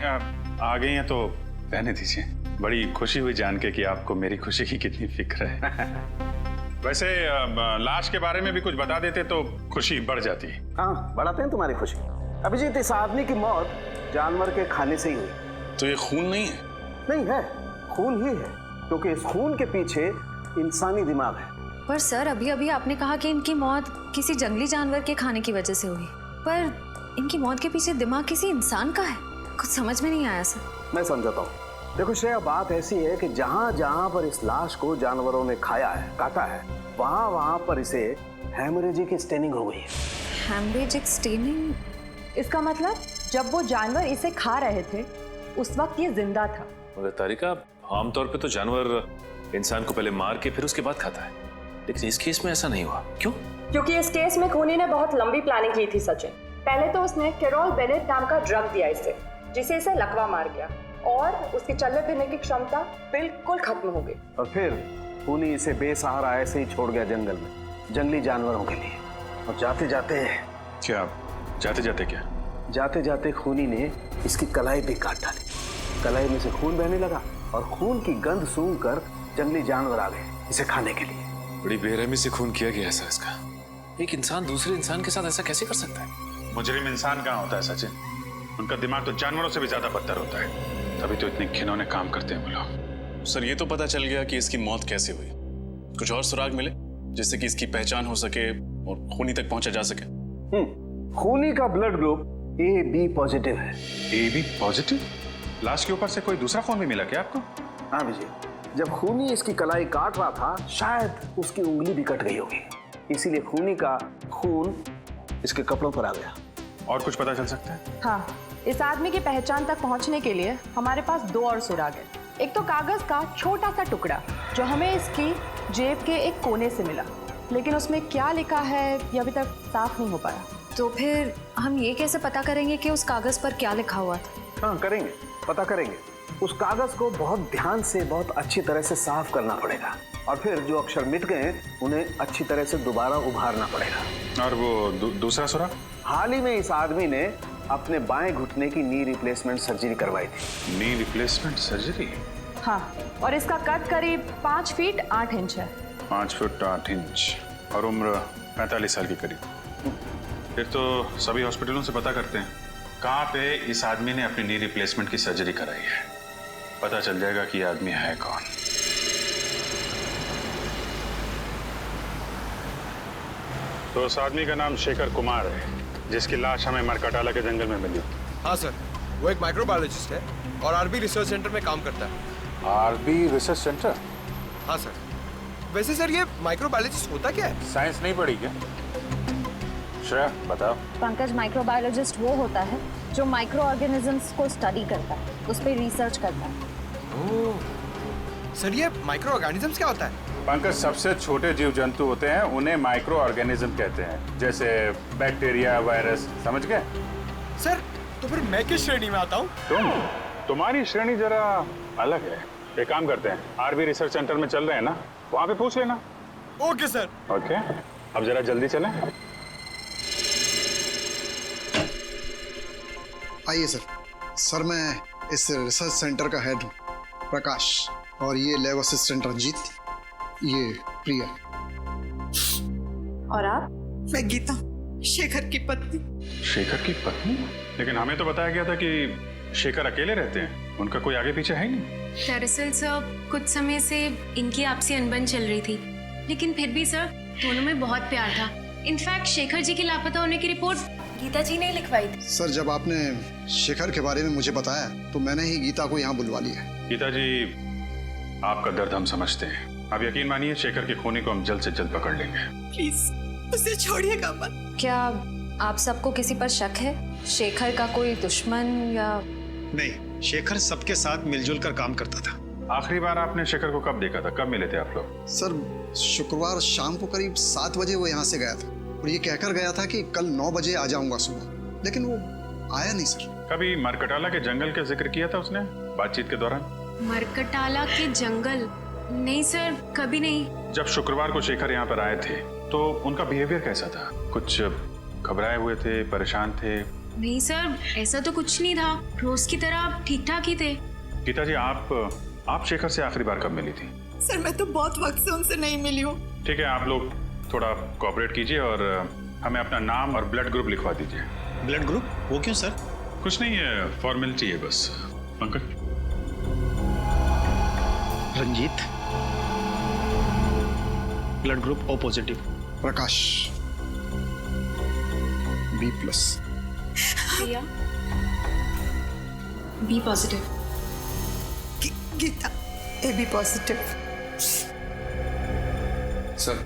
आ गई हैं तो रहने दीजिए। बड़ी खुशी हुई जान के कि आपको मेरी खुशी की कितनी फिक्र है। वैसे लाश के बारे में भी कुछ बता देते तो खुशी बढ़ जाती। हाँ, बढ़ाते हैं तुम्हारी खुशी। अभिजीत, इस आदमी की मौत जानवर के खाने से ही हुई। तो ये खून नहीं है? नहीं है, खून ही है, क्योंकि इस खून के पीछे इंसानी दिमाग है। पर सर, अभी अभी आपने कहा कि इनकी मौत किसी जंगली जानवर के खाने की वजह से हुई, पर इनकी मौत के पीछे दिमाग किसी इंसान का है। कुछ समझ में नहीं आया सर। मैं समझाता हूँ। देखो श्रेया, बात ऐसी है कि जहाँ जहाँ पर इस लाश को जानवरों ने खाया है, काटा है, वहाँ वहाँ पर इसे हेमरेजिक स्टेनिंग हो गई है। Haemorrhagic staining? इसका मतलब जब वो जानवर इसे खा रहे थे उस वक्त ये जिंदा था। मगर तारिका, आमतौर पे तो जानवर इंसान को पहले मार के फिर उसके बाद खाता है, लेकिन इस केस में ऐसा नहीं हुआ। क्यों? क्योंकि इस केस में खूनी ने बहुत लंबी प्लानिंग की थी सचिन। पहले तो उसने कैरोल बेनेट नाम का ड्रग दिया इसे, जिसे इसे लकवा मार गया और उसकी चलने फिरने की क्षमता बिल्कुल खत्म हो गई। और फिर खूनी इसे बेसहारा ऐसे ही छोड़ गया जंगल में, जंगली जानवरों के लिए। और जाते जाते खूनी ने इसकी कलाई भी काट डाली। कलाई में से खून बहने लगा और खून की गंध सूंघकर जंगली जानवर आ गए इसे खाने के लिए। बड़ी बेरहमी से खून किया गया ऐसा इसका। एक इंसान दूसरे इंसान के साथ ऐसा कैसे कर सकता है? मुजरिम इंसान कहाँ होता है सचिन? उनका दिमाग तो जानवरों से भी ज्यादा बदतर होता है, तभी तो इतने घिनौने काम करते हैं वो लोग। सर, ये तो पता चल गया कि इसकी मौत कैसे हुई। कुछ और सुराग मिले जिससे कि इसकी पहचान हो सके और खूनी तक पहुंचा जा सके? खूनी का ब्लड ग्रुप AB पॉजिटिव है। AB positive? लाश के ऊपर से कोई दूसरा खून भी मिला क्या आपको? हाँ विजय, जब खूनी इसकी कलाई काट रहा था शायद उसकी उंगली भी कट गई होगी, इसीलिए खूनी का खून इसके कपड़ों पर आ गया। और कुछ पता चल सकता है? हाँ, इस आदमी की पहचान तक पहुंचने के लिए हमारे पास 2 और सुराग है। एक तो कागज का छोटा सा टुकड़ा जो हमें इसकी जेब के एक कोने से मिला, लेकिन उसमें क्या लिखा है ये अभी तक साफ नहीं हो पाया। तो फिर हम ये कैसे पता करेंगे कि उस कागज पर क्या लिखा हुआ था? हाँ करेंगे, पता करेंगे। उस कागज को बहुत ध्यान से, बहुत अच्छी तरह से साफ करना पड़ेगा और फिर जो अक्षर मिट गए उन्हें अच्छी तरह से दोबारा उभारना पड़ेगा। और वो दूसरा सुराग? हाल ही में इस आदमी ने अपने बाएं घुटने की नी रिप्लेसमेंट सर्जरी करवाई थी। Knee replacement surgery? हाँ, और इसका कद करीब 5 फीट 8 इंच है। 5 फुट 8 इंच और उम्र 45 साल के करीब। फिर तो सभी हॉस्पिटलों से पता करते हैं कहाँ पे इस आदमी ने अपनी नी रिप्लेसमेंट की सर्जरी कराई है। पता चल जाएगा कि ये आदमी है कौन। तो उस आदमी का नाम शेखर कुमार है, जिसकी लाश हमें मरकटाला के जंगल में मिली। हाँ सर, वो एक माइक्रोबायोलॉजिस्ट है और आरबी रिसर्च सेंटर में काम करता है। RB research centre? हाँ सर। वैसे सर, ये माइक्रोबायोलॉजिस्ट होता क्या है? साइंस नहीं पढ़ी क्या? श्रेया बताओ। पंकज, माइक्रोबायोलॉजिस्ट वो होता है जो माइक्रो ऑर्गेनिजम्स को स्टडी करता है, उस पर रिसर्च करता है। ओह, सर ये माइक्रो ऑर्गेनिजम्स क्या होता है? पंकज, सबसे छोटे जीव जंतु होते हैं उन्हें माइक्रो ऑर्गेनिज्म कहते हैं, जैसे बैक्टीरिया, वायरस। समझ गए? सर तो फिर मैं किस श्रेणी में आता हूँ? तुम्हारी श्रेणी जरा अलग है। एक काम करते हैं, आरबी रिसर्च सेंटर में चल रहे हैं ना, वहाँ पे पूछ लेना। Okay sir. ओके, अब जरा जल्दी चलें। आइए सर। सर मैं इस रिसर्च सेंटर का हेड हूँ, प्रकाश, और ये लैब असिस्टेंट रंजीत, ये प्रिया। और आप? मैं गीता, शेखर की पत्नी। शेखर की पत्नी? लेकिन हमें तो बताया गया था कि शेखर अकेले रहते हैं, उनका कोई आगे पीछे है ही नहीं। दरअसल सर, कुछ समय से इनकी आपसी अनबन चल रही थी, लेकिन फिर भी सर दोनों में बहुत प्यार था। इनफैक्ट शेखर जी के लापता होने की रिपोर्ट गीता जी ने लिखवाई थी। सर जब आपने शेखर के बारे में मुझे बताया तो मैंने ही गीता को यहाँ बुलवा लिया। गीता जी, आपका दर्द हम समझते हैं। आप यकीन मानिए, शेखर के खूनी को हम जल्द से जल्द पकड़ लेंगे। प्लीज उसे छोड़िएगा मत। क्या आप सबको किसी पर शक है? शेखर का कोई दुश्मन या? नहीं, शेखर सबके साथ मिलजुल कर काम करता था। आखिरी बार आपने शेखर को कब देखा था? कब मिले थे आप लोग? सर शुक्रवार शाम को करीब 7 बजे वो यहाँ से गया था और ये कहकर गया था कि कल 9 बजे आ जाऊंगा सुबह, लेकिन वो आया नहीं सर। कभी मरकटाला के जंगल का जिक्र किया था उसने बातचीत के दौरान? मरकटाला के जंगल? नहीं सर, कभी नहीं। जब शुक्रवार को शेखर यहाँ पर आए थे तो उनका बिहेवियर कैसा था? कुछ घबराए हुए थे, परेशान थे, नहीं सर, ऐसा तो कुछ नहीं था। रोज की तरह आप ठीक ठाक ही थे। गीता जी, आप शेखर से आखिरी बार कब मिली थी? सर मैं तो बहुत वक्त से उनसे नहीं मिली हूँ। ठीक है, आप लोग थोड़ा कोऑपरेट कीजिए और हमें अपना नाम और ब्लड ग्रुप लिखवा दीजिए। Blood group? वो क्यों सर? कुछ नहीं है, फॉर्मेलिटी है बस। Pankaj. Ranjit, blood group O positive. Prakash B+। Priya B positive. Geeta AB positive. Sir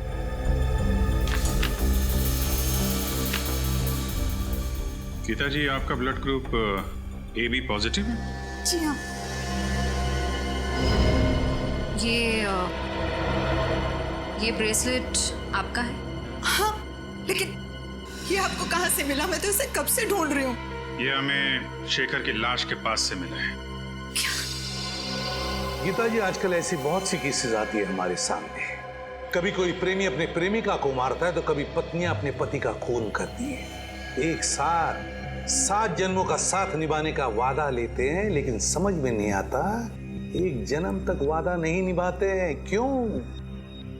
Geeta ji, आपका ब्लड ग्रुप AB पॉजिटिव है? जी हाँ। ये ब्रेसलेट आपका है? हाँ, लेकिन ये आपको कहाँ से मिला? मैं तो इसे कब से ढूंढ रही हूँ। ये हमें शेखर की लाश के पास से मिला है। गीता जी, आजकल ऐसी बहुत सी केसेस आती है हमारे सामने। कभी कोई प्रेमी अपने प्रेमिका को मारता है तो कभी पत्नियां अपने पति का खून करती हैं। एक साथ 7 जन्मों का साथ निभाने का वादा लेते हैं, लेकिन समझ में नहीं आता एक जन्म तक वादा नहीं निभाते हैं। क्यों?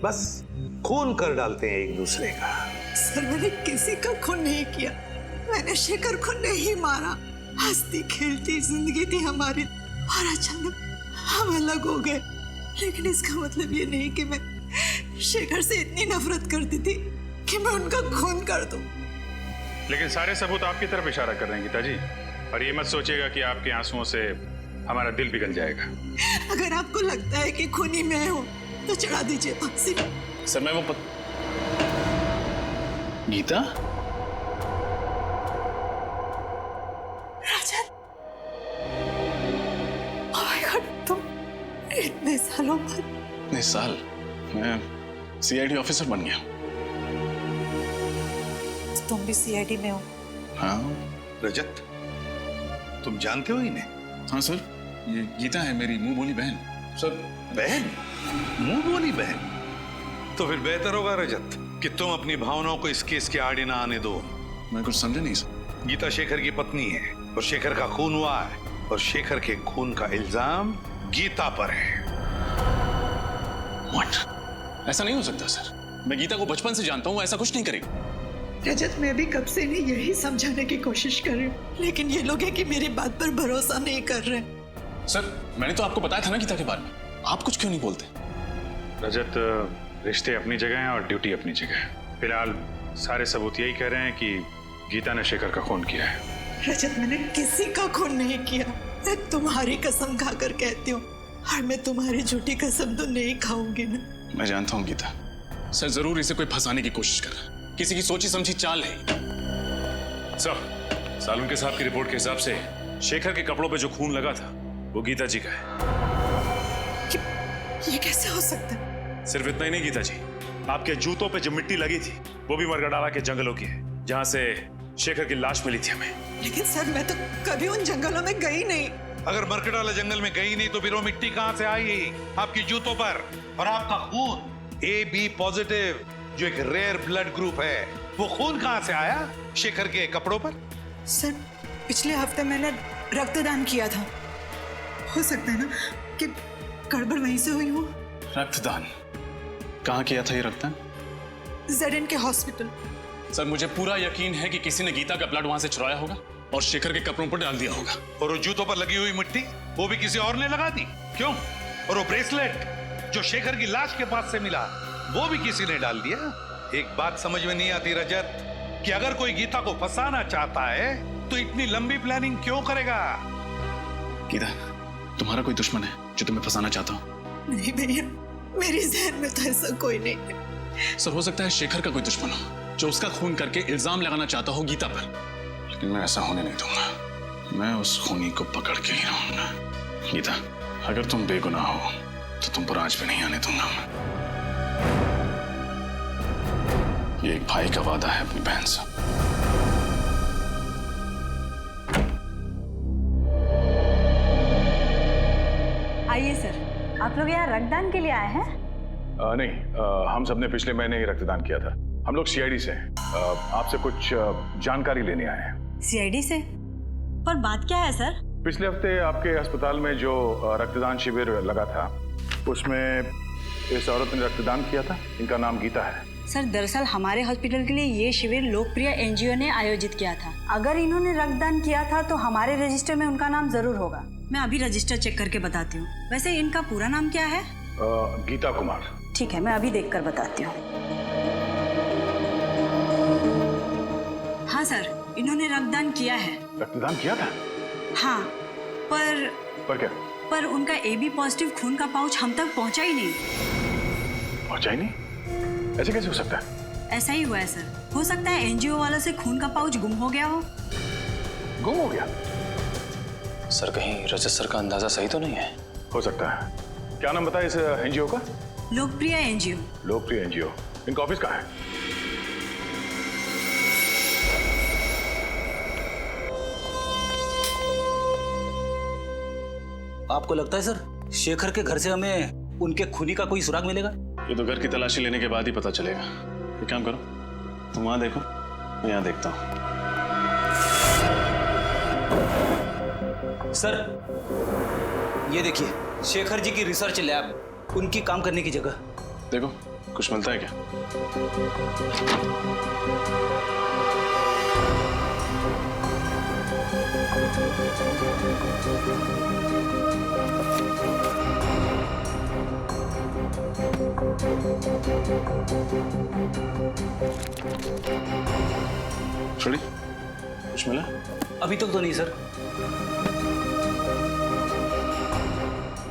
बस खून कर डालते हैं एक दूसरे का। सर मैंने किसी का खून नहीं किया। मैंने शेखर को नहीं मारा। हंसती खेलती जिंदगी थी हमारी और अचानक हम अलग हो गए। लेकिन इसका मतलब ये नहीं कि मैं शेखर से इतनी नफरत करती थी कि मैं उनका खून कर दूं। लेकिन सारे सबूत आपकी तरफ इशारा कर रहे हैं गीता जी, और ये मत सोचिएगा कि आपके आंसुओं से हमारा दिल पिघल जाएगा। अगर आपको लगता है कि खूनी मैं हूं तो चढ़ा दीजिए फांसी पे। सर मैं वो गीता? राजन, ओह माय गॉड, तुम इतने सालों बाद। इतने साल? मैं CID ऑफिसर बन गया। तुम भी CID में हो? हाँ। रजत, तुम जानते हो इन्हें? हाँ सर, ये गीता है, मेरी मुंह बोली बहन। सर बहन? मुंह बोली बहन? तो फिर बेहतर होगा रजत कि तुम अपनी भावनाओं को इस केस के आड़े ना आने दो। मैं कुछ समझा नहीं सर। गीता शेखर की पत्नी है और शेखर का खून हुआ है, और शेखर के खून का इल्जाम गीता पर है। What? ऐसा नहीं हो सकता सर। मैं गीता को बचपन से जानता हूँ, ऐसा कुछ नहीं करेगी। रजत, मैं भी कब से नहीं यही समझाने की कोशिश कर रही हूँ, लेकिन ये लोग हैं कि मेरी बात पर भरोसा नहीं कर रहे। सर मैंने तो आपको बताया था ना गीता के बारे में, आप कुछ क्यों नहीं बोलते? रजत, रिश्ते अपनी जगह हैं और ड्यूटी अपनी जगह है। फिलहाल सारे सबूत यही कह रहे हैं कि गीता ने शेखर का खून किया है। रजत, मैंने किसी का खून नहीं किया। मैं तुम्हारी कसम खाकर कहती हूँ, और मैं तुम्हारी झूठी कसम तो नहीं खाऊंगी ना। मैं जानता हूँ गीता, सर जरूर इसे कोई फंसाने की कोशिश कर रहा है, किसी की सोची समझी चाल है। सर, सालुंके साहब की रिपोर्ट के हिसाब से शेखर के कपड़ों पे जो खून लगा था वो गीता जी का है। ये कैसे हो सकता है? सिर्फ इतना ही नहीं गीता जी, आपके जूतों पे जो मिट्टी लगी थी वो भी मरगडाला के जंगलों की है, जहां से शेखर की लाश मिली थी हमें। लेकिन सर, मैं तो कभी उन जंगलों में गई नहीं। अगर मरकडाला जंगल में गई नहीं तो फिर वो मिट्टी कहां से आई आपकी जूतों पर? और आपका खून AB पॉजिटिव, जो एक रेयर ब्लड ग्रुप है, वो खून कहां से आया शेखर के कपड़ों पर? सर, पिछले हफ्ते मैंने रक्तदान किया था। हो सकता है ना कि गड़बड़ वहीं से हुई हो। रक्तदान? कहाँ किया था ये रक्तदान? ZN के हॉस्पिटल। सर मुझे पूरा यकीन है कि किसी ने गीता का ब्लड वहां से चुराया होगा और शेखर के कपड़ों पर डाल दिया होगा। और वो जूतों पर लगी हुई मिट्टी वो भी किसी और ने लगा दी? क्यों? और वो ब्रेसलेट जो शेखर की लाश के पास से मिला वो भी किसी ने डाल दिया? एक बात समझ में नहीं आती रजत, कि अगर कोई गीता को फंसाना चाहता है तो इतनी लंबी प्लानिंग क्यों करेगा? गीता, तुम्हारा कोई दुश्मन है जो तुम्हें फंसाना चाहता हो? नहीं भैया, मेरी जहन में तो ऐसा कोई नहीं है। सर हो सकता है शेखर का कोई दुश्मन हो जो उसका खून करके इल्जाम लगाना चाहता हो गीता पर, लेकिन मैं ऐसा होने नहीं दूंगा। मैं उस खूनी को पकड़ के ही रहूंगा। गीता, अगर तुम बेगुनाह हो तो तुम पर आज भी नहीं आने दूंगा मैं। ये एक भाई का वादा है अपनी बहन से। आइए सर, आप लोग यहाँ रक्तदान के लिए आए हैं? नहीं, हम सबने पिछले महीने ही रक्तदान किया था। हम लोग CID से हैं। आपसे कुछ जानकारी लेने आए हैं। सीआईडी से? पर बात क्या है सर? पिछले हफ्ते आपके अस्पताल में जो रक्तदान शिविर लगा था उसमें इस औरत ने रक्तदान किया था। इनका नाम गीता है। सर दरअसल हमारे हॉस्पिटल के लिए ये शिविर लोकप्रिय एनजीओ ने आयोजित किया था। अगर इन्होंने रक्तदान किया था तो हमारे रजिस्टर में उनका नाम जरूर होगा। मैं अभी रजिस्टर चेक करके बताती हूँ। वैसे इनका पूरा नाम क्या है? गीता कुमार। ठीक है, मैं अभी देख कर बताती हूँ। हाँ सर, इन्होंने रक्तदान किया है। रक्तदान किया था? हाँ, पर क्या? पर उनका AB पॉजिटिव खून का पाउच हम तक पहुंचा ही नहीं। पहुंचा ही नहीं? ऐसे कैसे हो सकता है? ऐसा ही हुआ है सर। हो सकता है एनजीओ वालों से खून का पाउच गुम हो गया हो। गुम हो गया? सर कहीं रजत सर का अंदाजा सही तो नहीं है? हो सकता है। क्या नाम बताया इस एनजीओ का? लोकप्रिय एनजीओ। लोकप्रिय एनजीओ। इनका ऑफिस कहाँ है? आपको लगता है सर शेखर के घर से हमें उनके खूनी का कोई सुराग मिलेगा? ये तो घर की तलाशी लेने के बाद ही पता चलेगा। एक काम करो, तुम वहां देखो, मैं यहाँ देखता हूँ। सर ये देखिए, शेखर जी की रिसर्च लैब, उनकी काम करने की जगह। देखो कुछ मिलता है क्या? छोड़ी, कुछ मिला? अभी तक तो नहीं सर।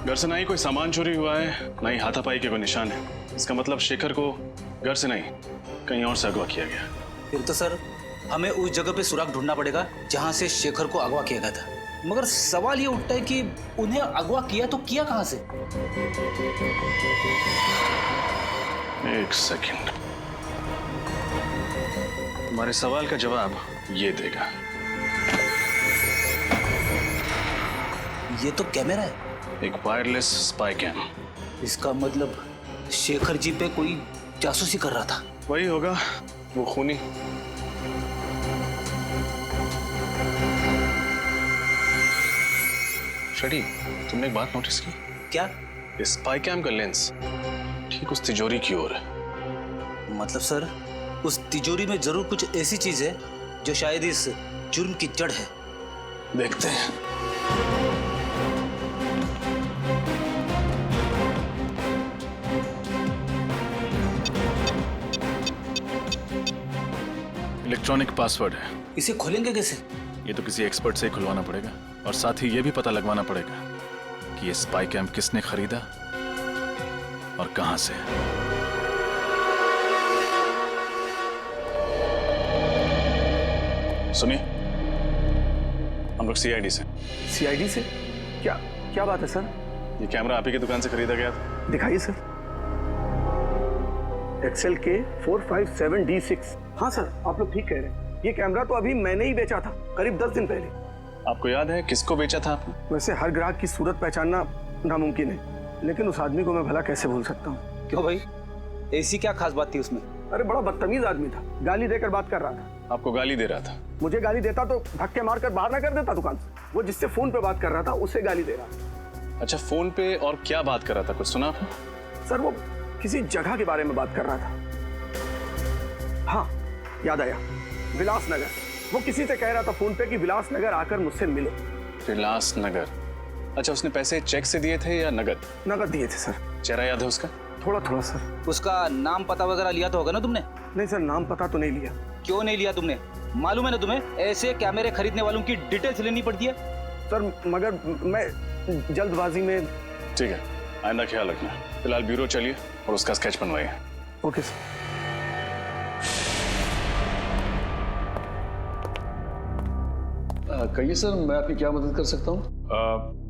घर से ना ही कोई सामान चोरी हुआ है, ना ही हाथापाई के कोई निशान है। इसका मतलब शेखर को घर से नहीं कहीं और से अगवा किया गया। फिर तो सर हमें उस जगह पे सुराग ढूंढना पड़ेगा जहां से शेखर को अगवा किया गया था। मगर सवाल ये उठता है कि उन्हें अगवा किया तो किया कहां से? एक सेकंड, तुम्हारे सवाल का जवाब ये देगा। ये तो कैमरा है। एक वायरलेस स्पाई कैम। इसका मतलब शेखर जी पे कोई जासूसी कर रहा था। वही होगा, वो खूनी। शडी, तुमने एक बात नोटिस की? क्या? इस स्पाई कैम का लेंस ठीक उस तिजोरी की ओर है। मतलब सर उस तिजोरी में जरूर कुछ ऐसी चीज है जो शायद इस जुर्म की जड़ है। देखते हैं। इलेक्ट्रॉनिक पासवर्ड है। इसे खोलेंगे कैसे? ये तो किसी एक्सपर्ट से ही खुलवाना पड़ेगा, और साथ ही ये भी पता लगवाना पड़ेगा कि ये स्पाई कैम किसने खरीदा और कहां से। सुनिए, हम लोग सीआईडी से। सीआईडी से? क्या क्या बात है सर? ये कैमरा आप ही की दुकान से खरीदा गया था। दिखाइए सर। XLK 457D6। हाँ सर, आप लोग ठीक कह रहे हैं। ये कैमरा तो अभी मैंने ही बेचा था, करीब 10 दिन पहले। आपको याद है किसको बेचा था आपने? वैसे हर ग्राहक की सूरत पहचानना नामुमकिन है, लेकिन उस आदमी को मैं भला कैसे भूल सकता हूँ। क्यों भाई, ऐसी क्या खास बात थी उसमें? अरे बड़ा बदतमीज आदमी था, गाली देकर बात कर रहा था। आपको गाली दे रहा था? मुझे गाली देता तो धक्के मारकर बाहर ना कर देता दुकान से। वो जिससे फोन पे बात कर रहा था उसे गाली दे रहा था। अच्छा, फोन पे और क्या बात कर रहा था, कुछ सुना आपने? सर वो किसी जगह के बारे में बात कर रहा था। हाँ याद आया, विलासनगर। वो किसी से कह रहा था फोन पे कि विलासनगर आकर मुझसे मिलो। विलासनगर? अच्छा, उसने पैसे चेक से दिए थे या नगद? नगद दिए थे सर। चेहरा याद है उसका? थोड़ा थोड़ा सर। उसका नाम पता वगैरह लिया तो होगा ना तुमने? नहीं सर, नाम पता तो नहीं लिया। क्यों नहीं लिया तुमने? मालूम है ना तुम्हें, ऐसे कैमरे खरीदने वालों की डिटेल्स लेनी पड़ती है। सर मगर मैं जल्दबाजी में। ठीक है, आइंदा ख्याल रखना। फिलहाल ब्यूरो चलिए और उसका स्केच बनवाइए। Okay sir. कहिए सर, मैं आपकी क्या मदद कर सकता हूँ?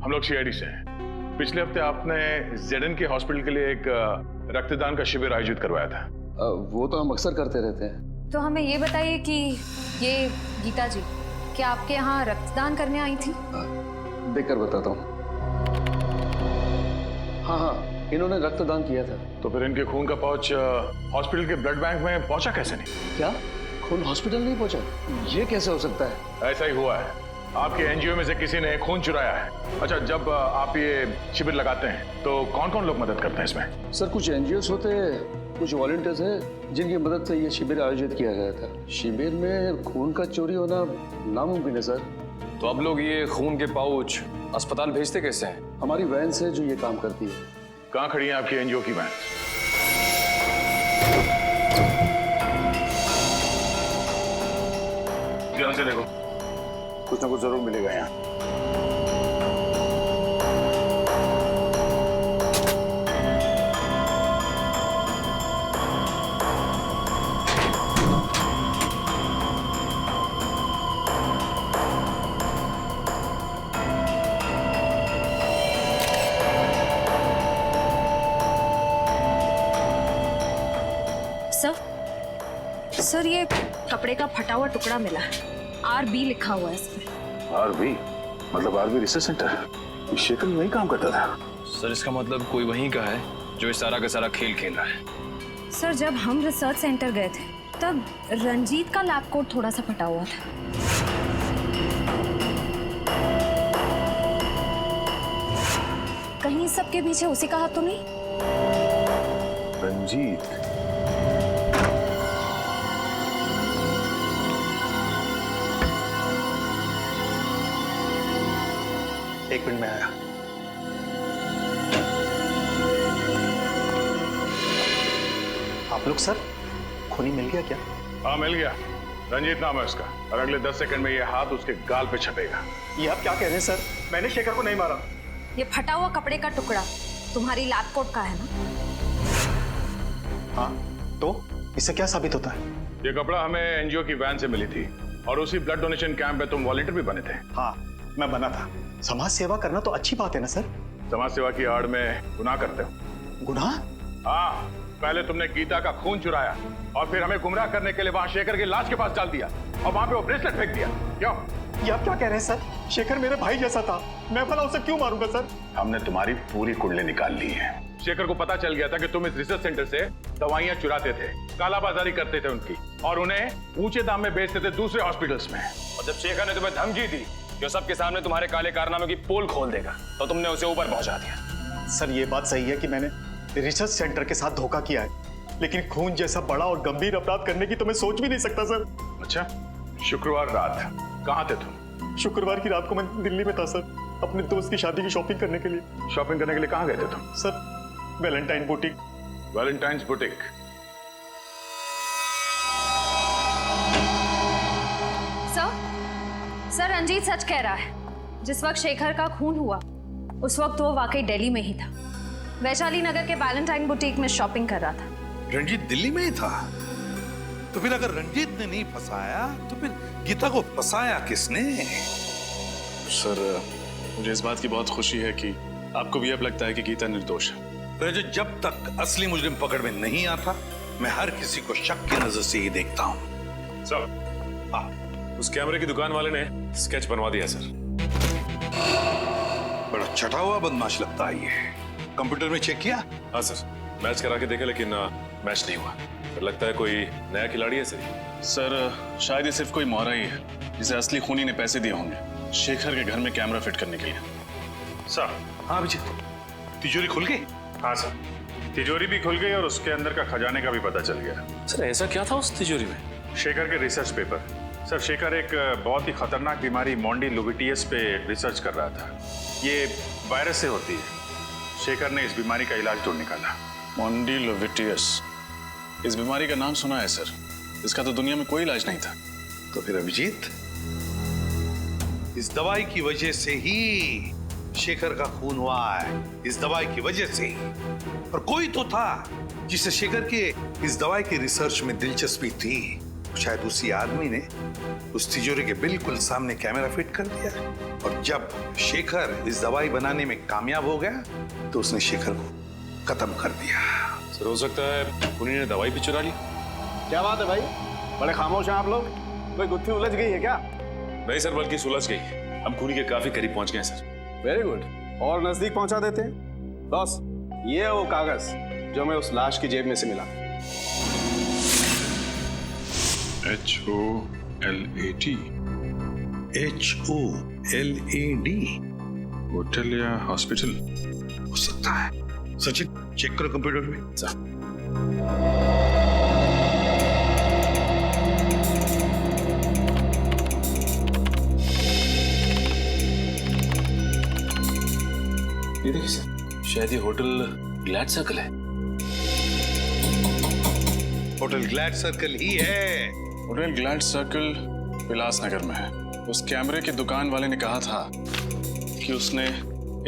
हम लोग सीआईडी से हैं। पिछले हफ्ते आपने जेडन के हॉस्पिटल के लिए एक रक्तदान का शिविर आयोजित करवाया था। वो तो हम अक्सर करते रहते हैं। तो हमें ये बताइए कि ये गीता जी क्या आपके यहाँ रक्तदान करने आई थी? देखकर बताता हूँ। हाँ, इन्होंने रक्तदान किया था। तो फिर इनके खून का पाउच हॉस्पिटल के ब्लड बैंक में पहुंचा कैसे नहीं? क्या? खून हॉस्पिटल नहीं पहुंचा? ये कैसे हो सकता है? ऐसा ही हुआ है। आपके एनजीओ में से किसी ने खून चुराया है। अच्छा, जब आप ये शिविर लगाते हैं तो कौन कौन लोग मदद करते हैं इसमें? सर, कुछ एनजीओस होते हैं, कुछ वॉलंटियर्स हैं जिनकी मदद से ये शिविर आयोजित किया गया था। शिविर में खून का चोरी होना नामुमकिन है सर। तो अब लोग ये खून के पाउच अस्पताल भेजते कैसे हैं? हमारी वैन से जो ये काम करती है। कहाँ खड़ी है आपकी एनजीओ की वैन? ध्यान से देखो, कुछ ना कुछ जरूर मिलेगा यहाँ। सर, ये कपड़े का फटा हुआ टुकड़ा मिला है। RB लिखा हुआ है इसमें। RB मतलब RB रिसर्च सेंटर। शेखर वहीं काम करता था। सर, इसका मतलब कोई वहीं का है जो इस सारा का सारा खेल खेल रहा है। सर, जब हम रिसर्च सेंटर गए थे तब रंजीत का लैब कोट थोड़ा सा फटा हुआ था। कहीं इस सब के पीछे उसी का हाथ तो नहीं? रंजीत? एक मिनट में आया। आप लोग सर, खूनी मिल गया क्या? हाँ, मिल गया। रंजीत नाम है उसका और अगले 10 सेकंड में ये हाथ उसके गाल पे छपेगा। ये आप क्या कह रहे हैं सर? मैंने शेखर को नहीं मारा। ये फटा हुआ कपड़े का टुकड़ा तुम्हारी लैब कोट का है ना? हाँ, तो इससे क्या साबित होता है? ये कपड़ा हमें एनजीओ की वैन से मिली थी और उसी ब्लड डोनेशन कैंप में तुम वॉलंटियर भी बने थे। हाँ, मैं बना था। समाज सेवा करना तो अच्छी बात है ना सर? समाज सेवा की आड़ में गुनाह करते हो। गुनाह? हाँ, पहले तुमने गीता का खून चुराया और फिर हमें गुमराह करने के लिए वहां शेखर की लाश के पास डाल दिया और वहां पे वो ब्रेसलेट फेंक दिया। क्यों? ये आप क्या कह रहे हैं सर? शेखर मेरे भाई जैसा था, मैं भला उसे क्यों मारूंगा सर? हमने तुम्हारी पूरी कुंडली निकाल ली है। शेखर को पता चल गया था कि तुम इस रिसर्च सेंटर से दवाइयां चुराते थे, कालाबाजारी करते थे उनकी और उन्हें ऊंचे दाम में बेचते थे दूसरे हॉस्पिटल्स में। और जब शेखर ने तुम्हें धमकी दी जो सबके सामने तुम्हारे काले कारनामे की पोल खोल देगा, तो तुमने उसे ऊपर पहुंचा दिया। सर, ये बात सही है कि मैंने रिसर्च सेंटर के साथ धोखा किया है, लेकिन खून जैसा बड़ा और गंभीर अपराध करने की तो मैं सोच भी नहीं सकता सर। अच्छा, शुक्रवार रात कहाँ थे तुम? शुक्रवार की रात को मैं दिल्ली में था सर, अपने दोस्त की शादी की शॉपिंग करने के लिए। शॉपिंग करने के लिए कहाँ गए थे तुम? Sir, Valentine boutique. Valentine's boutique? Sir, Ranjit सच कह रहा है। जिस वक्त शेखर का खून हुआ उस वक्त वो वाकई दिल्ली में ही था। वैशाली नगर के वैलेंटाइन बुटीक में शॉपिंग कर रहा था। रंजीत दिल्ली में ही था? तो फिर अगर रंजीत ने नहीं फंसाया तो फिर गीता को फंसाया किसने? सर, मुझे इस बात की बहुत खुशी है कि आपको भी अब लगता है कि गीता निर्दोष है। रजत, जब तक असली मुजरिम पकड़ में नहीं आता मैं हर किसी को शक की नजर से ही देखता हूँ। सर, उस कैमरे की दुकान वाले ने स्केच बनवा दिया सर। बड़ा चटा हुआ बदमाश लगता है ये। कंप्यूटर में चेक किया? हाँ सर, मैच करा के देखा लेकिन मैच नहीं हुआ। सर, लगता है कोई नया खिलाड़ी है सर। सर, शायद ये सिर्फ कोई मोहरा ही है जिसे असली खूनी ने पैसे दिए होंगे शेखर के घर में कैमरा फिट करने के लिए। सर? हाँ अभिजीत, तिजोरी खुल गई? हाँ सर, तिजोरी भी खुल गई और उसके अंदर का खजाने का भी पता चल गया। सर, ऐसा क्या था उस तिजोरी में? शेखर के रिसर्च पेपर। सर, शेखर एक बहुत ही खतरनाक बीमारी मोंडिलोविटियस पे रिसर्च कर रहा था। ये वायरस से होती है। शेखर ने इस बीमारी का इलाज ढूंढ निकाला। मोंडिलोविटियस, इस बीमारी का नाम सुना है सर, इसका तो दुनिया में कोई इलाज नहीं था। तो फिर अभिजीत, इस दवाई की वजह से ही शेखर का खून हुआ है। इस दवाई की वजह से ही। और कोई तो था जिसे शेखर के इस दवाई की रिसर्च में दिलचस्पी थी। शायद उसी आदमी ने उस तिजोरी के बिल्कुल सामने कैमरा फिट कर दिया और जब शेखर इस दवाई बनाने में कामयाब हो गया तो उसने शेखर को खत्म कर दिया। सर, हो सकता है खूनी ने दवाई भी चुरा ली। क्या बात है भाई, बड़े खामोश हैं आप लोग। कोई गुत्थी उलझ गई है क्या? नहीं सर, बल्कि सुलझ गई। हम खूनी के काफी करीब पहुंच गए सर। वेरी गुड, और नजदीक पहुंचा देते हैं। बॉस, ये है वो कागज जो हमें उस लाश की जेब में से मिला। HOLAT HOLAD होटल या हॉस्पिटल हो सकता है। सचिन चेक करो कंप्यूटर में। ये देखिए सर, शायद ये होटल ग्लैड सर्कल है। होटल ग्लैड सर्कल ही है। होटल ग्लैड सर्कल विलासनगर में है। उस कैमरे की दुकान वाले ने कहा था कि उसने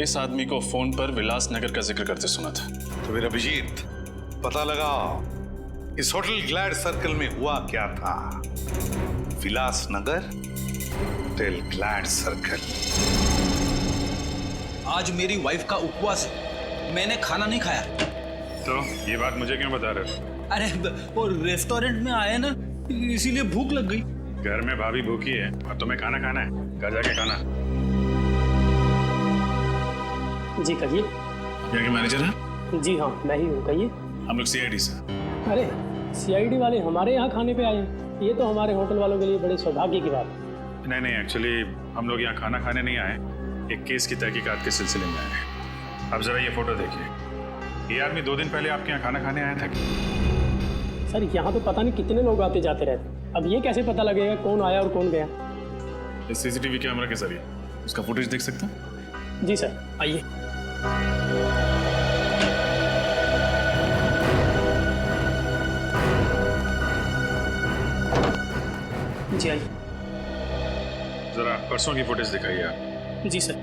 इस आदमी को फोन पर विलासनगर का जिक्र करते सुना था। तो मेरा अभिजीत पता लगाओ इस होटल ग्लैड सर्कल में हुआ क्या था। Vilasnagar hotel glad circle. आज मेरी वाइफ का उपवास है, मैंने खाना नहीं खाया। तो ये बात मुझे क्यों बता रहे हो? अरे वो रेस्टोरेंट में आए ना, इसीलिए भूख लग गई। घर में भाभी भूखी है और तुम्हें खाना खाना है, घर जाके खाना। जी कहिए। यहाँ के मैनेजर हैं? जी हाँ, मैं ही हूँ, कहिए। हम लोग CID से। अरे CID वाले हमारे यहाँ खाने पे आए हैं, ये तो हमारे होटल वालों के लिए बड़े सौभाग्य की बात है। नहीं, एक्चुअली हम लोग यहाँ खाना खाने नहीं आए, एक केस की तहकीकात के सिलसिले में आए हैं। अब जरा ये फोटो देखिए, ये आदमी 2 दिन पहले आपके यहाँ खाना खाने आया था क्या? सर यहाँ तो पता नहीं कितने लोग आते जाते रहते, अब ये कैसे पता लगेगा कौन आया और कौन गया? इस CCTV कैमरा के जरिए उसका फुटेज देख सकते हैं? जी सर, आइए। जी आइए। जरा परसों की फुटेज दिखाइए आप। जी सर।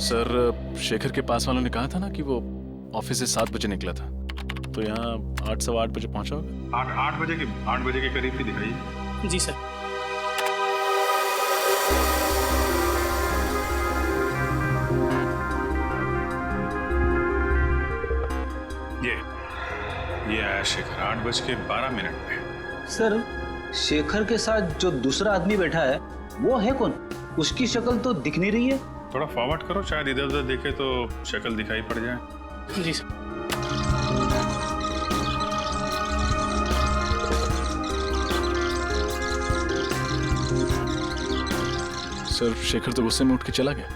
सर, शेखर के पास वालों ने कहा था ना कि वो ऑफिस से 7 बजे निकला था, तो यहाँ 8 सवा 8 बजे पहुंचा होगा। 8 बजे के करीब भी दिखाइए। जी सर। ये आया शेखर 8:12 पे। सर, शेखर के साथ जो दूसरा आदमी बैठा है वो है कौन? उसकी शक्ल तो दिख नहीं रही है। थोड़ा फॉरवर्ड करो, शायद इधर उधर देखे तो शक्ल दिखाई पड़ जाए। जी सर। सर, शेखर तो गुस्से में उठ के चला गया,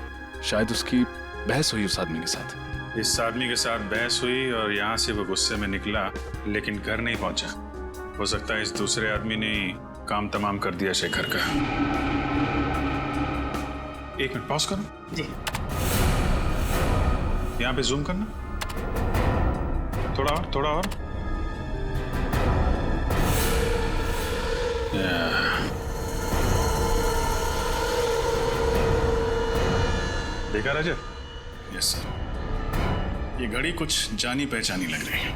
शायद उसकी बहस हुई उस आदमी के साथ। इस आदमी के साथ बहस हुई और यहाँ से वो गुस्से में निकला, लेकिन घर नहीं पहुंचा। हो सकता है इस दूसरे आदमी ने काम तमाम कर दिया शेखर का। 1 मिनट पॉज करो। जी। यहाँ पे जूम करना, थोड़ा और। देखा रजत? यस सर, ये घड़ी कुछ जानी पहचानी लग रही है।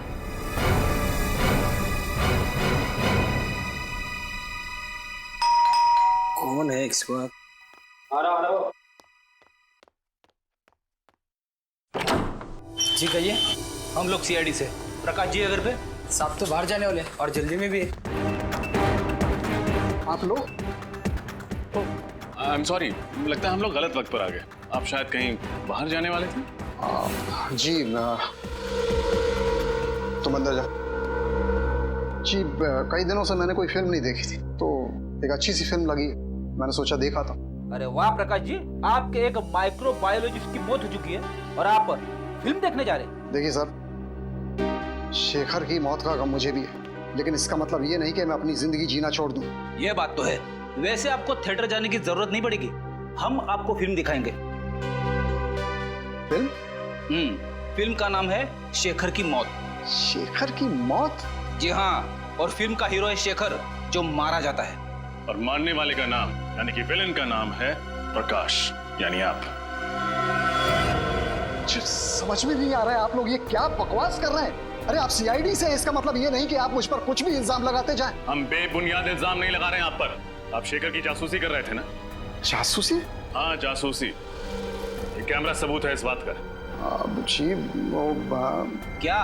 कौन है इस वक्त? आ रहा। जी कहिए। हम लोग CID से। प्रकाश जी अगर पे साहब तो बाहर जाने वाले और जल्दी में भी है। आप लोग? आई एम सॉरी, लगता है हम लोग गलत वक्त पर आ गए। आप शायद कहीं बाहर जाने वाले थे? जी, तुम अंदर जाओ। जी, कई दिनों से मैंने कोई फिल्म नहीं देखी थी, तो एक अच्छी सी फिल्म लगी, मैंने सोचा देखा था। अरे वाह प्रकाश जी, आपके एक माइक्रोबायोलॉजिस्ट की मौत हो चुकी है और आप फिल्म देखने जा रहे हैं। देखिए सर, शेखर की मौत का गम मुझे भी है, लेकिन इसका मतलब ये नहीं कि मैं अपनी जिंदगी जीना छोड़ दूं। ये बात तो है। वैसे आपको थिएटर जाने की जरूरत नहीं पड़ेगी, हम आपको फिल्म दिखाएंगे। फिल्म? फिल्म का नाम है शेखर की मौत। शेखर की मौत? जी हाँ, और फिल्म का हीरो है शेखर, जो मारा जाता है। और मारने वाले का नाम, यानी कि विलेन का नाम है प्रकाश, यानी आप। समझ में नहीं आ रहा है, आप लोग ये क्या बकवास कर रहे हैं? अरे आप CID से हैं, इसका मतलब ये नहीं कि आप मुझ पर कुछ भी इल्जाम लगाते जाएं। हम बेबुनियाद इल्जाम नहीं लगा रहे हैं आप पर। आप शेखर की जासूसी कर रहे थे ना? जासूसी? हाँ, जासूसी। ये कैमरा सबूत है इस बात का। जी, वो क्या?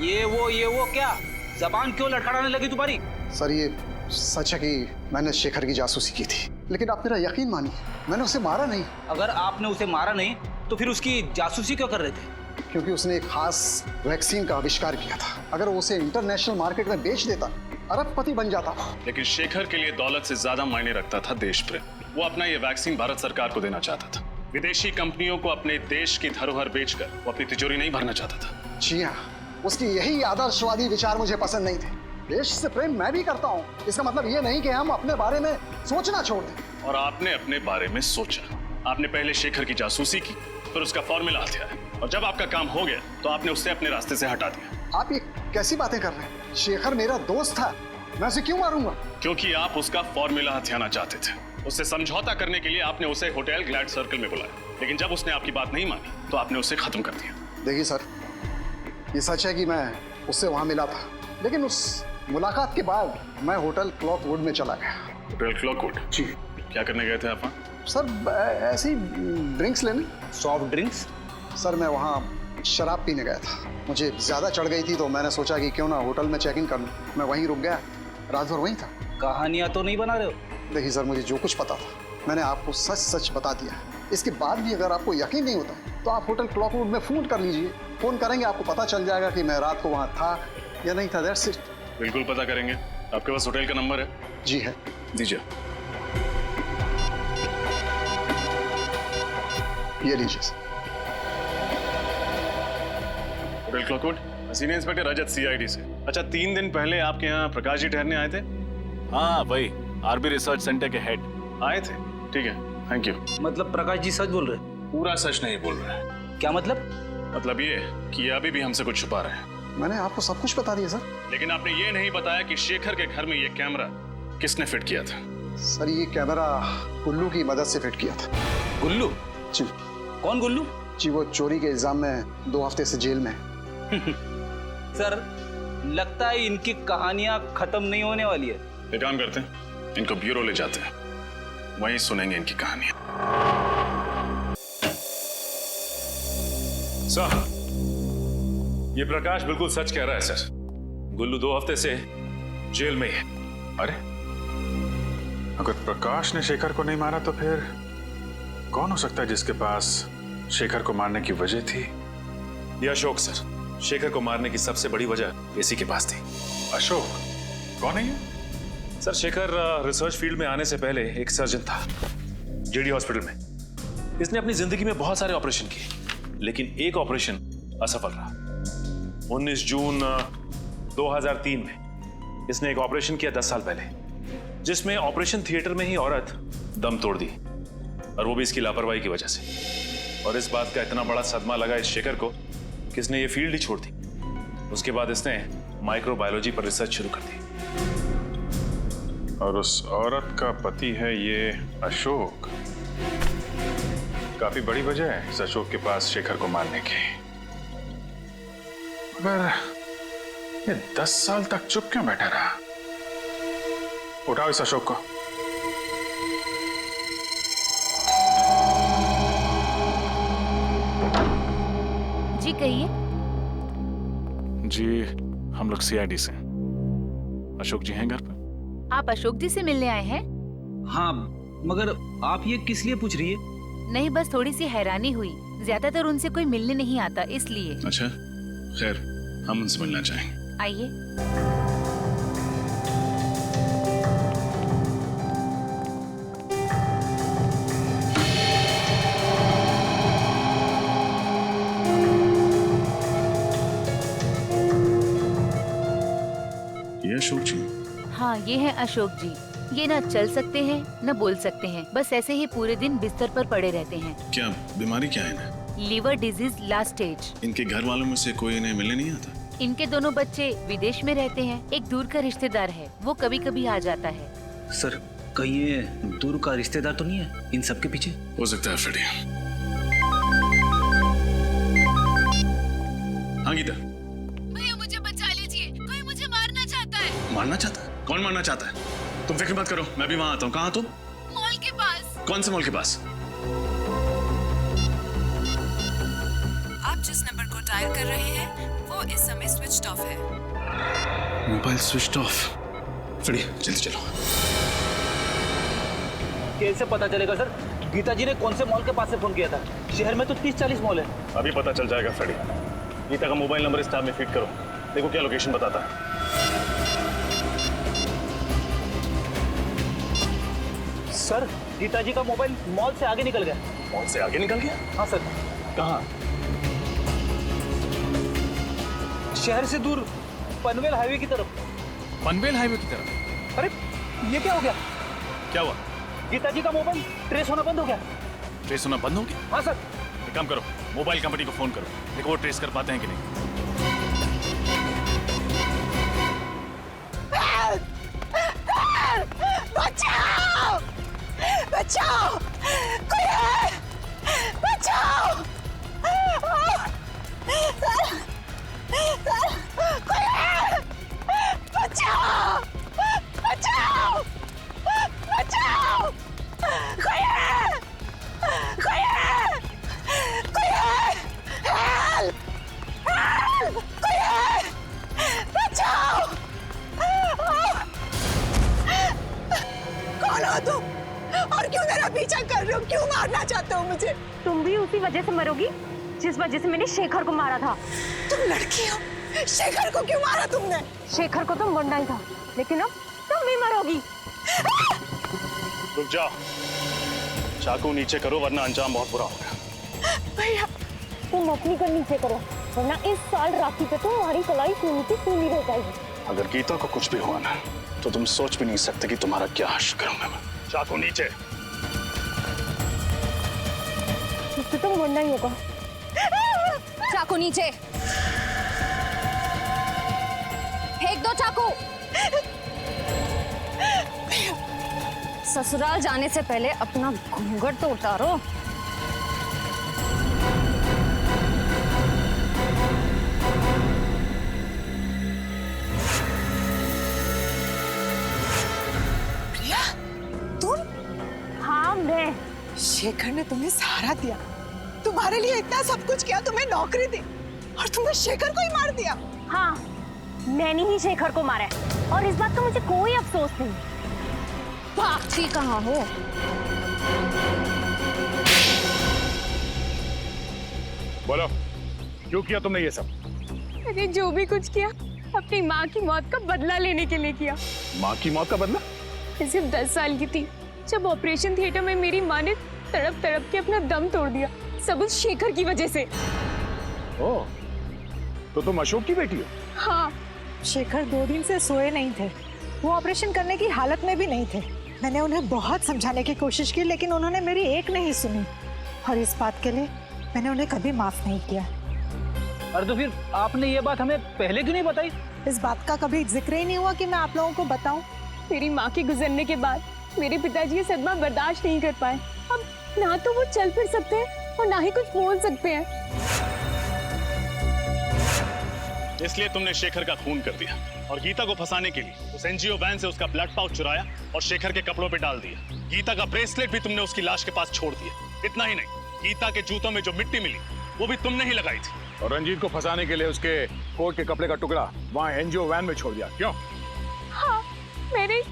ये वो क्या? जबान क्यों लड़खड़ाने लगी तुम्हारी? सर, ये सच है कि मैंने शेखर की जासूसी की थी, लेकिन आप मेरा यकीन मानिए, मैंने उसे मारा नहीं। अगर आपने उसे मारा नहीं तो फिर उसकी जासूसी क्यों कर रहे थे? क्योंकि उसने एक खास वैक्सीन का आविष्कार किया था। अगर वो उसे इंटरनेशनल मार्केट में बेच देता अरबपति बन जाता। लेकिन शेखर के लिए दौलत से ज्यादा मायने रखता था देश प्रेम। वो अपना ये वैक्सीन भारत सरकार को देना चाहता था। विदेशी कंपनियों को अपने देश की धरोहर बेचकर वो अपनी तिजोरी नहीं भरना चाहता था। जी हाँ, उसकी यही आदर्शवादी विचार मुझे पसंद नहीं थे। देश से प्रेम मैं भी करता हूँ, इसका मतलब ये नहीं कि हम अपने बारे में सोचना छोड़ दें। और आपने अपने बारे में सोचा। आपने पहले शेखर की जासूसी की, फिर उसका फॉर्मूला हथियाया, और जब आपका काम हो गया तो आपने उससे अपने रास्ते से हटा दिया। आप ये कैसी बातें कर रहे हैं? शेखर मेरा दोस्त था, मैं उसे क्यों मारूंगा? क्योंकि आप उसका फॉर्मूला हथियाना चाहते थे। उससे समझौता करने के लिए आपने उसे होटल ग्लैड सर्कल में बुलाया, लेकिन जब उसने आपकी बात नहीं मानी तो आपने उसे खत्म कर दिया। देखिए सर, ये सच है कि मैं उससे वहां मिला था, लेकिन उस मुलाकात के बाद मैं होटल क्लॉकवुड में चला गया। होटल क्लॉकवुड? जी। क्या करने गए थे आप? सर ऐसे ही ड्रिंक्स लेने। Soft drinks? सर मैं वहाँ शराब पीने गया था, मुझे ज्यादा चढ़ गई थी तो मैंने सोचा कि क्यों ना होटल में चेक इन कर लूं। मैं वहीं रुक गया, रात भर वहीं था। कहानियां तो नहीं बना रहे हो? देखिए सर, मुझे जो कुछ पता था मैंने आपको सच सच बता दिया। इसके बाद भी अगर आपको यकीन नहीं होता तो आप होटल क्लॉकवुड में फोन कर लीजिए। फोन करेंगे, आपको पता चल जाएगा कि मैं रात को वहाँ था या नहीं था। That's it. बिल्कुल पता करेंगे। आपके पास होटल का नंबर है? जी है। दीजिए। ये लीजिए सर। होटल क्लॉकवुड, सीनियर इंस्पेक्टर रजत, सीआईडी से। अच्छा, 3 दिन पहले आपके यहाँ प्रकाश जी ठहरने आए थे? हाँ वही, आरबी रिसर्च सेंटर के हेड आए थे। ठीक है, थैंक यू। मतलब प्रकाश जी सच बोल रहे? पूरा सच नहीं बोल रहे। क्या मतलब? मतलब ये कि ये अभी भी हमसे कुछ छुपा रहे हैं। मैंने आपको सब कुछ बता दिया सर। लेकिन आपने ये नहीं बताया कि शेखर के घर में ये कैमरा किसने फिट किया था? सर ये कैमरा गुल्लू की मदद से फिट किया था। गुल्लू? जी। कौन गुल्लू? जी वो चोरी के इल्जाम में 2 हफ्ते से जेल में है। सर लगता है इनकी कहानियां खत्म नहीं होने वाली है। एक काम करते हैं, इनको ब्यूरो ले जाते हैं, वहीं सुनेंगे इनकी कहानियां। सर, ये प्रकाश बिल्कुल सच कह रहा है सर। गुल्लू 2 हफ्ते से जेल में ही है। अरे अगर प्रकाश ने शेखर को नहीं मारा तो फिर कौन हो सकता है जिसके पास शेखर को मारने की वजह थी? ये अशोक सर। शेखर को मारने की सबसे बड़ी वजह इसी के पास थी। अशोक? कौन है ये? सर शेखर रिसर्च फील्ड में आने से पहले एक सर्जन था जेडी हॉस्पिटल में। इसने अपनी जिंदगी में बहुत सारे ऑपरेशन किए, लेकिन एक ऑपरेशन असफल रहा। 19 जून 2003 में इसने एक ऑपरेशन किया 10 साल पहले, जिसमें ऑपरेशन थिएटर में ही औरत दम तोड़ दी, और वो भी इसकी लापरवाही की वजह से। और इस बात का इतना बड़ा सदमा लगा इस शेखर को कि इसने ये फील्ड ही छोड़ दी। उसके बाद इसने माइक्रोबायोलॉजी पर रिसर्च शुरू कर दी। और उस औरत का पति है ये अशोक। काफी बड़ी वजह है इस अशोक के पास शेखर को मारने की। मगर ये 10 साल तक चुप क्यों बैठा रहा? उठाओ इस अशोक को। जी कहिए। जी हम लोग सीआईडी से। अशोक जी हैं घर पर? आप अशोक जी से मिलने आए हैं? हाँ, मगर आप ये किस लिए पूछ रही है? नहीं, बस थोड़ी सी हैरानी हुई। ज्यादातर उनसे कोई मिलने नहीं आता, इसलिए। अच्छा, खैर हम उनसे मिलना चाहेंगे। आइए। ये अशोक जी? हाँ, ये है अशोक जी। ये ना चल सकते हैं न बोल सकते हैं, बस ऐसे ही पूरे दिन बिस्तर पर पड़े रहते हैं। क्या बीमारी क्या है इन्हें? Liver disease last stage. इनके घर वालों में से कोई इन्हें मिलने नहीं आता? इनके दोनों बच्चे विदेश में रहते हैं। एक दूर का रिश्तेदार है, वो कभी कभी आ जाता है। सर कहीं ये दूर का रिश्तेदार तो नहीं है इन सब के पीछे? हो सकता है फ्रेडी। हाँ गीता। भैया मुझे बचा लीजिए, कोई मुझे मारना चाहता है। मारना चाहता है? कौन मारना चाहता है? तुम फिक्र मत करो, मैं भी वहां आता हूँ। कहाँ तुम? मॉल के पास। कौन से मॉल के पास? आप जिस नंबर को डायल कर रहे हैं वो इस समय स्विच ऑफ है। Mobile switch off. फ्रेडी जल्दी चलो। कैसे पता चलेगा सर? गीता जी ने कौन से मॉल के पास से फोन किया था? शहर में तो 30-40 मॉल है। अभी पता चल जाएगा फ्रेडी। गीता का मोबाइल नंबर इस टैब में फीड करो, देखो क्या लोकेशन बताता है। सर, गीता जी का मोबाइल मॉल से आगे निकल गया। मॉल से आगे निकल गया? हाँ सर। कहाँ? शहर से दूर, पनवेल हाईवे की तरफ। पनवेल हाईवे की तरफ? अरे ये क्या हो गया? क्या हुआ? गीता जी का मोबाइल ट्रेस होना बंद हो गया। ट्रेस होना बंद हो गया? हाँ सर। एक काम करो, मोबाइल कंपनी को फोन करो, देखो वो ट्रेस कर पाते हैं कि नहीं। बचाओ! बचाओ! कोई है! बचाओ! कोई है! बचाओ! बचाओ! बचाओ! कोई है! कोई है! कोई है! हेल्प! हेल्प! कोई है! बचाओ! कौन हो तुम? और क्यों मेरा पीछा कर रहे हो? क्यों मारना चाहते हो मुझे? तुम भी उसी वजह से मरोगी जिस वजह से मैंने शेखर को मारा था। तुम लड़की हो, शेखर को क्यों मारा तुमने? शेखर को तो मरना ही था, लेकिन अब तुम भी मरोगी। रुक जाओ, चाकू नीचे करो वरना अंजाम बहुत बुरा होगा। भैया, तुम अपनी कर नीचे करो, वरना इस साल राखी पे तुम्हारी कलाई खूनी की खूनी रह जाएगी। अगर गीता को कुछ भी हुआ ना, तो तुम सोच भी नहीं सकते कि तुम्हारा क्या हश्र करूंगा मैं। चाकू नीचे। इससे तो मरना ही होगा। चाकू नीचे। फेंक दो चाकू। ससुराल जाने से पहले अपना घूंघट तो उतारो। शेखर ने तुम्हें सहारा दिया, तुम्हारे लिए इतना सब कुछ किया, तुम्हें नौकरी दी, और तुमने शेखर को ही मार दिया। हाँ, मैंने ही शेखर को मारा है, और इस बात का मुझे कोई अफसोस नहीं। भागती कहाँ हो? बोलो, क्यों किया तुमने ये सब? अरे जो भी कुछ किया, अपनी माँ की मौत का बदला लेने के लिए किया। माँ की मौत का बदला? मैं सिर्फ 10 साल की थी जब ऑपरेशन थिएटर में मेरी माँ ने तड़प तड़प के अपना दम तोड़ दिया, सब उस शेखर की वजह से। ओह, तो तुम अशोक की बेटी हो? हाँ। शेखर 2 दिन से सोए नहीं थे, वो ऑपरेशन करने की हालत में भी नहीं थे। मैंने उन्हें बहुत समझाने की कोशिश की, लेकिन उन्होंने मेरी एक नहीं सुनी, और इस बात के लिए मैंने उन्हें कभी माफ नहीं किया। अरे तो फिर आपने ये बात हमें पहले क्यों नहीं बताई? इस बात का कभी जिक्र ही नहीं हुआ कि मैं आप लोगों को बताऊं। मेरी माँ के गुजरने के बाद मेरे पिताजी ये सदमा बर्दाश्त नहीं कर पाए। अब ना तो वो चल फिर सकते हैं और ना ही कुछ बोल सकते हैं। इसलिए तुमने शेखर का खून कर दिया और गीता को फंसाने के लिए उस एनजीओ वैन से उसका ब्लड पाउच चुराया और शेखर के कपड़ों पे डाल दिया। गीता का ब्रेसलेट भी तुमने उसकी लाश के पास छोड़ दिया। इतना ही नहीं, गीता के जूतों में जो मिट्टी मिली वो भी तुमने ही लगाई थी। और रंजीत को फंसाने के लिए उसके कोट के कपड़े का टुकड़ा वहाँ एनजीओ वैन में छोड़ दिया, क्यों? हाँ, मैंने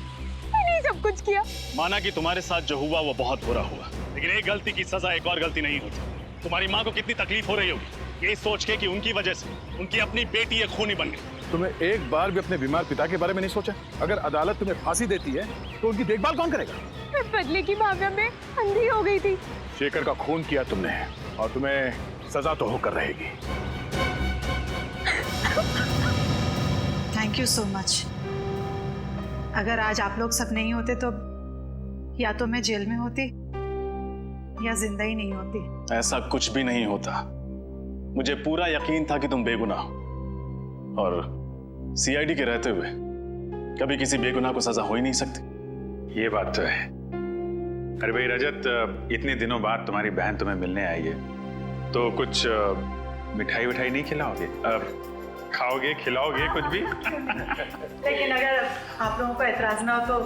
सब कुछ किया। माना कि तुम्हारे साथ जो हुआ वो बहुत बुरा हुआ, लेकिन एक गलती की सजा एक और गलती नहीं होती। तुम्हारी माँ को कितनी तकलीफ हो रही होगी ये सोच के कि उनकी वजह से उनकी अपनी बेटी एक खूनी बन गई। तुम्हें एक बार भी अपने बीमार पिता के बारे में नहीं सोचा? अगर अदालत तुम्हें फांसी देती है तो उनकी देखभाल कौन करेगा? मैं बदले की भावना में अंधी हो गई थी। शेखर का खून किया तुमने और तुम्हें सजा तो होकर रहेगी। Thank you so much. अगर आज आप लोग सब नहीं होते तो या तो मैं जेल में होती या जिंदा ही नहीं होती। ऐसा कुछ भी नहीं होता। मुझे पूरा यकीन था कि तुम बेगुनाह हो, और सीआईडी के रहते हुए कभी किसी बेगुनाह को सजा हो ही नहीं सकती। ये बात तो है। अरे भाई रजत, इतने दिनों बाद तुम्हारी बहन तुम्हें मिलने आई है, तो कुछ मिठाई विठाई नहीं खिलाओगे? खाओगे, खिलाओगे कुछ भी? लेकिन अगर आप लोगों को एतराज ना हो तो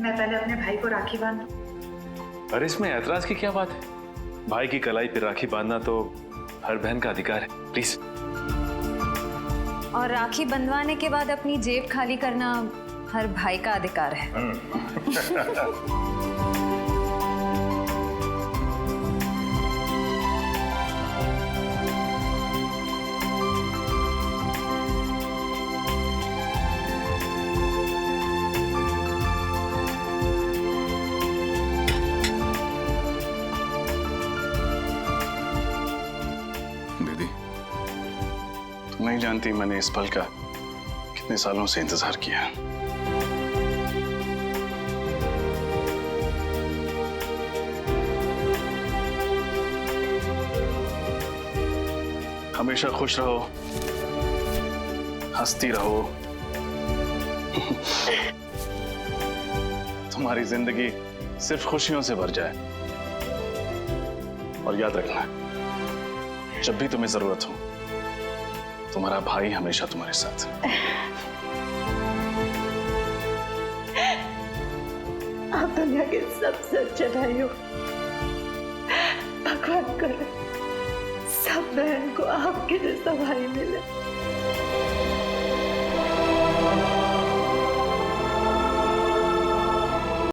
मैं पहले अपने भाई को राखी बांधूं। अरे इसमें ऐतराज की क्या बात है? भाई की कलाई पे राखी बांधना तो हर बहन का अधिकार है, प्लीज। और राखी बंधवाने के बाद अपनी जेब खाली करना हर भाई का अधिकार है। दीदी, तुम नहीं जानती मैंने इस पल का कितने सालों से इंतजार किया। हमेशा खुश रहो, हंसती रहो। तुम्हारी जिंदगी सिर्फ खुशियों से भर जाए। और याद रखना, जब भी तुम्हें जरूरत हो, तुम्हारा भाई हमेशा तुम्हारे साथ। आप दुनिया के सबसे अच्छे भाई हो। भगवान करे सब बहन को आपके जैसा भाई मिले।